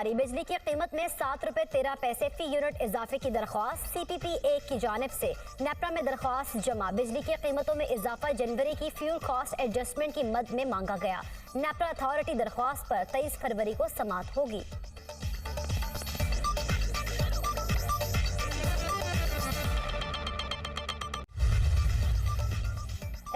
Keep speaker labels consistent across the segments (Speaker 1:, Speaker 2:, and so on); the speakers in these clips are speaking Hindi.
Speaker 1: जारी, बिजली की कीमत में 7 रुपए 13 पैसे फी यूनिट इजाफे की दरख्वास्त। CPP-1 की जानिब से नेपरा में दरख्वास्त जमा। बिजली की कीमतों में इजाफा जनवरी की फ्यूल कॉस्ट एडजस्टमेंट की मद में मांगा गया। नेपरा अथॉरिटी दरख्वास्त पर 23 फरवरी को समाअत होगी।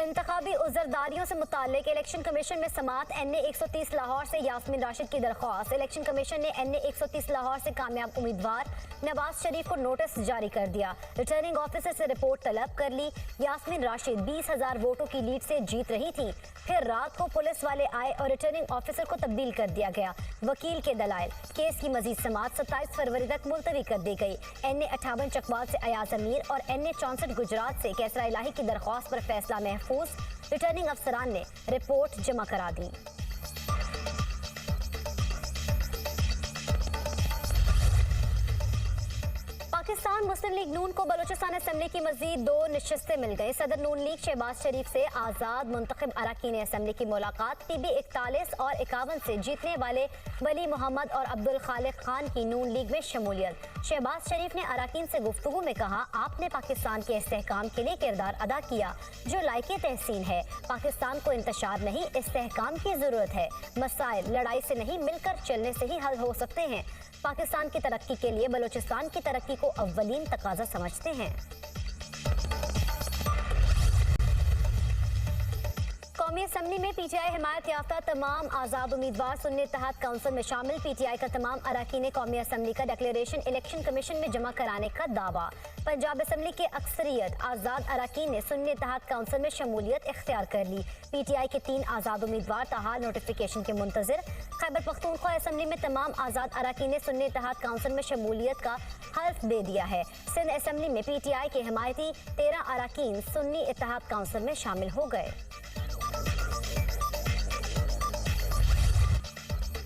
Speaker 1: इंतखाबी उज़रदारियों से मुताल्लिक इलेक्शन कमीशन में समाअत। NA 130 लाहौर से यास्मीन राशिद की दरख्वास्त। इलेक्शन कमीशन ने NA 130 लाहौर से कामयाब उम्मीदवार नवाज शरीफ को नोटिस जारी कर दिया। रिटर्निंग ऑफिसर से रिपोर्ट तलब कर ली। यास्मीन राशिद 20,000 वोटों की लीड से जीत रही थी। फिर रात को पुलिस वाले आए और रिटर्निंग ऑफिसर को तब्दील कर दिया गया। वकील के दलाइल, केस की मजीद समाअत 27 फरवरी तक मुलतवी कर दी गई। NA 58 चकवाल से अयाज अमीर और NA 64 गुजरात से कैसरा इलाही की दरख्वास्त पर फैसला महफूज। रिटर्निंग अफसरान ने रिपोर्ट जमा करा दी। पाकिस्तान मुस्लिम लीग नून को बलूचिस्तान असेंबली की मजीद 2 नशिस्तें मिल गई। सदर नून लीग शहबाज शरीफ से आज़ाद मुंतखब अरकान असेंबली की मुलाकात। PB 41 और 51 से जीतने वाले वली मोहम्मद और अब्दुल खालिक खान की नून लीग में शमूलियत। शहबाज शरीफ ने अरकान से गुफ्तगू में कहा, आपने पाकिस्तान के इस्तेहकाम के लिए किरदार अदा किया जो लायक तहसीन है। पाकिस्तान को इंतशार नहीं, इस्तेहकाम की जरूरत है। मसाइल लड़ाई से नहीं, मिलकर चलने से ही हल हो सकते हैं। पाकिस्तान की तरक्की के लिए बलूचिस्तान की तरक्की को अव्वलीन तकाजा समझते हैं। कौमी असेंबली में PTI हिमायत याफ्ता तमाम आज़ाद उम्मीदवार सुन्नी इत्तेहाद काउंसिल में शामिल। PTI का तमाम अरकान कौमी असेंबली का डिक्लेरेशन इलेक्शन कमीशन में जमा कराने का दावा। पंजाब असेंबली के अक्सरियत आज़ाद अरकान ने सुन्नी इत्तेहाद काउंसिल में शमूलियत इख्तियार कर ली। PTI के 3 आज़ाद उम्मीदवार ताहाल नोटिफिकेशन के मुंतजिर। खैबर पख्तूनख्वा असेंबली में तमाम आज़ाद अरकान ने सुन्नी इत्तेहाद काउंसिल में शमूलियत का हल्फ दे दिया है। सिंध असेंबली में PTI के हिमायती 13 अरकान सुन्नी इत्तेहाद काउंसिल में शामिल हो गए।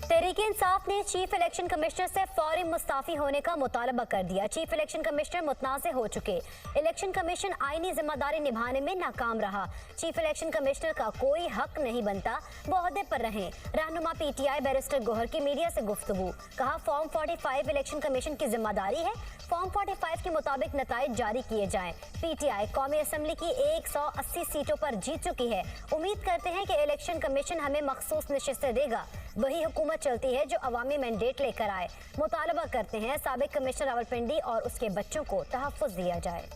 Speaker 1: तहरीक-ए-इंसाफ ने चीफ इलेक्शन कमिश्नर से फौरी मुस्ताफी होने का मुतालबा कर दिया। चीफ इलेक्शन कमिश्नर मुतनाज़ हो चुके। इलेक्शन कमीशन आईनी जिम्मेदारी निभाने में नाकाम रहा। चीफ इलेक्शन कमिश्नर का कोई हक नहीं बनता वो ओहदे पर रहें। रहनुमा PTI बैरिस्टर गोहर की मीडिया से गुफ्तगू। कहा, फॉर्म 45 इलेक्शन कमीशन की जिम्मेदारी है। फॉर्म 45 के मुताबिक नताइज जारी किए जाएं। PTI कौमी असेंबली की 180 सीटों पर जीत चुकी है। उम्मीद करते हैं कि इलेक्शन कमीशन हमें मखसूस नशिस्तें देगा। वही हुकूमत चलती है जो अवामी मैंडेट लेकर आए। मुतालबा करते हैं साबिक कमिश्नर रावलपिंडी और उसके बच्चों को तहफ़्फ़ुज़ दिया जाए।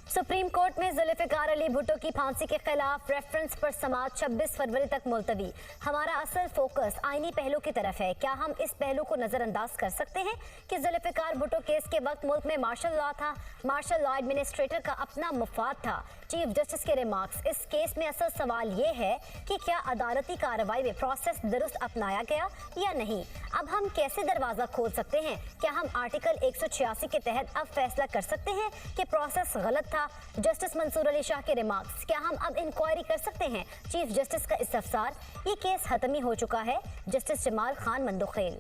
Speaker 1: सुप्रीम कोर्ट में जुल्फ़िकार अली भुट्टो की फांसी के खिलाफ रेफरेंस पर समाअत 26 फरवरी तक मुलतवी। हमारा असल फोकस आईनी पहलू की तरफ है। क्या हम इस पहलू को नजरअंदाज कर सकते हैं कि जुल्फ़िकार भुट्टो केस के वक्त मुल्क में मार्शल लॉ था। मार्शल लॉ एडमिनिस्ट्रेटर का अपना मुफाद था। चीफ जस्टिस के रिमार्क्स। इस केस में असल सवाल ये है कि क्या अदालती कार्रवाई में प्रोसेस दुरुस्त अपनाया गया या नहीं। अब हम कैसे दरवाजा खोल सकते हैं? क्या हम आर्टिकल 186 के तहत अब फैसला कर सकते हैं कि प्रोसेस गलत था? जस्टिस मंसूर अली शाह के रिमार्क्स। क्या हम अब इंक्वायरी कर सकते हैं? चीफ जस्टिस का इस्तफसार। ये केस खत्म ही हो चुका है। जस्टिस जमाल खान मंदोखेल।